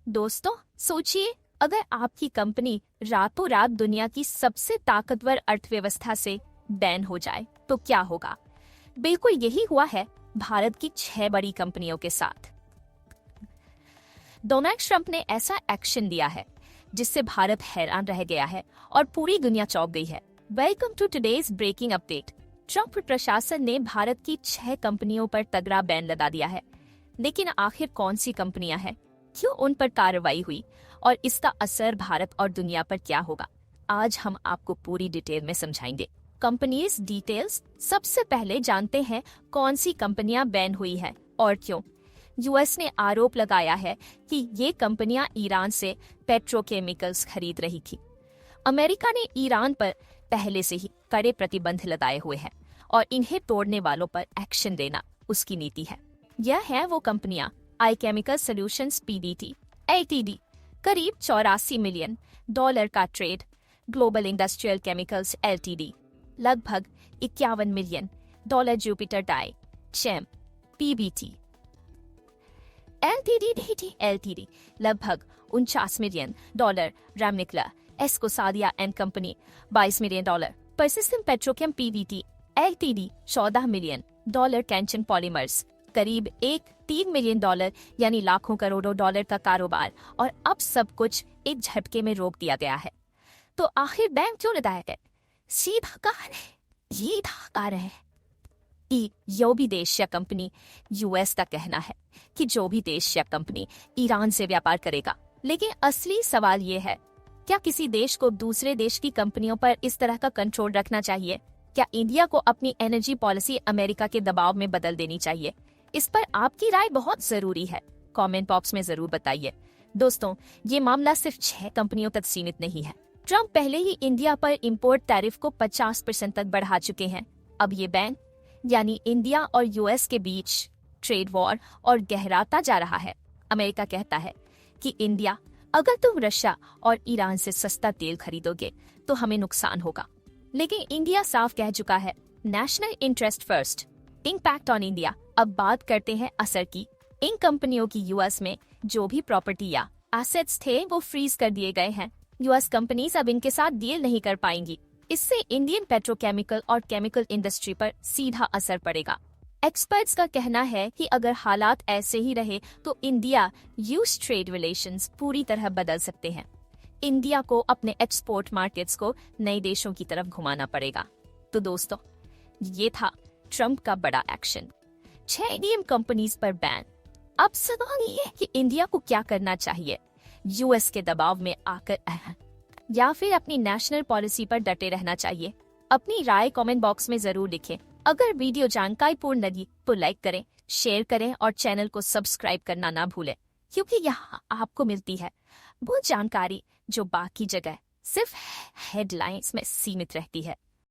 दोस्तों, सोचिए अगर आपकी कंपनी रातों रात दुनिया की सबसे ताकतवर अर्थव्यवस्था से बैन हो जाए तो क्या होगा। बिल्कुल यही हुआ है भारत की 6 बड़ी कंपनियों के साथ। डोनाल्ड ट्रंप ने ऐसा एक्शन लिया है जिससे भारत हैरान रह गया है और पूरी दुनिया चौंक गई है। Welcome to today's breaking update. Trump प्रशासन ने भारत की 6 कंपनियों पर तगड़ा बैन लगा दिया है, लेकिन आखिर कौन सी कंपनियां हैं, क्यों उन पर कार्रवाई हुई और इसका असर भारत और दुनिया पर क्या होगा, आज हम आपको पूरी डिटेल में समझाएंगे। Companies details. सबसे पहले जानते हैं कौन सी कंपनियां बैन हुई है और क्यों। यूएस ने आरोप लगाया है कि ये कंपनियां ईरान से पेट्रोकेमिकल्स खरीद रही थी। अमेरिका ने ईरान पर पहले से ही कड़े प्रतिबंध लगाए हुए हैं और इन्हें तोड़ने वालों पर एक्शन लेना उसकी नीति है। यह है वो कंपनियां: I chemical solutions PVT LTD, करीब $84 मिलियन का trade; global industrial chemicals LTD, लगभग $51 million; Jupiter dye chem PBT LTD, लगभग $49 मिलियन; रामनिकला एस्कोसादिया and company $22 million; persistent petrochem PVT LTD $14 million; Kanchan polymers करीब $3 मिलियन यानी लाखों करोड़ों डॉलर का कारोबार। और अब सब कुछ एक झटके में रोक दिया गया है। तो आखिर बैंक क्यों लगाया गया? सीधा कारण है, ये कारण है कि जो भी देश या कंपनी, यूएस का कहना है कि जो भी देश या कंपनी ईरान से व्यापार करेगा। लेकिन असली सवाल ये है, क्या किसी देश को दूसरे देश की कंपनियों पर इस तरह का कंट्रोल रखना चाहिए? क्या इंडिया को अपनी एनर्जी पॉलिसी अमेरिका के दबाव में बदल देनी चाहिए? इस पर आपकी राय बहुत जरूरी है, कमेंट बॉक्स में जरूर बताइए। दोस्तों, ये मामला सिर्फ 6 कंपनियों तक सीमित नहीं है। ट्रंप पहले ही इंडिया पर इंपोर्ट टैरिफ को 50% तक बढ़ा चुके हैं। अब ये बैन यानी इंडिया और यूएस के बीच ट्रेड वॉर और गहराता जा रहा है। अमेरिका कहता है कि इंडिया, अगर तुम रशिया और ईरान से सस्ता तेल खरीदोगे तो हमें नुकसान होगा। लेकिन इंडिया साफ कह चुका है, national interest first, impact on India. अब बात करते हैं असर की। इन कंपनियों की यूएस में जो भी प्रॉपर्टी या एसेट्स थे वो फ्रीज कर दिए गए हैं। यूएस कंपनीज अब इनके साथ डील नहीं कर पाएंगी। इससे इंडियन पेट्रोकेमिकल और केमिकल इंडस्ट्री पर सीधा असर पड़ेगा। एक्सपर्ट्स का कहना है कि अगर हालात ऐसे ही रहे तो इंडिया यूएस ट्रेड रिलेशंस पूरी तरह बदल सकते हैं। इंडिया को अपने एक्सपोर्ट मार्केट्स को नए देशों की तरफ घुमाना पड़ेगा। तो दोस्तों, ये था ट्रंप का बड़ा एक्शन, 6 इंडियन कंपनीज पर बैन। अब सवाल ये है कि इंडिया को क्या करना चाहिए, यूएस के दबाव में आकर या फिर अपनी नेशनल पॉलिसी पर डटे रहना चाहिए। अपनी राय कमेंट बॉक्स में जरूर लिखें। अगर वीडियो जानकारीपूर्ण लगी तो लाइक करें, शेयर करें और चैनल को सब्सक्राइब करना ना भूलें, क्योंकि यहाँ आपको मिलती है वो जानकारी जो बाकी जगह सिर्फ हेडलाइंस में सीमित रहती है।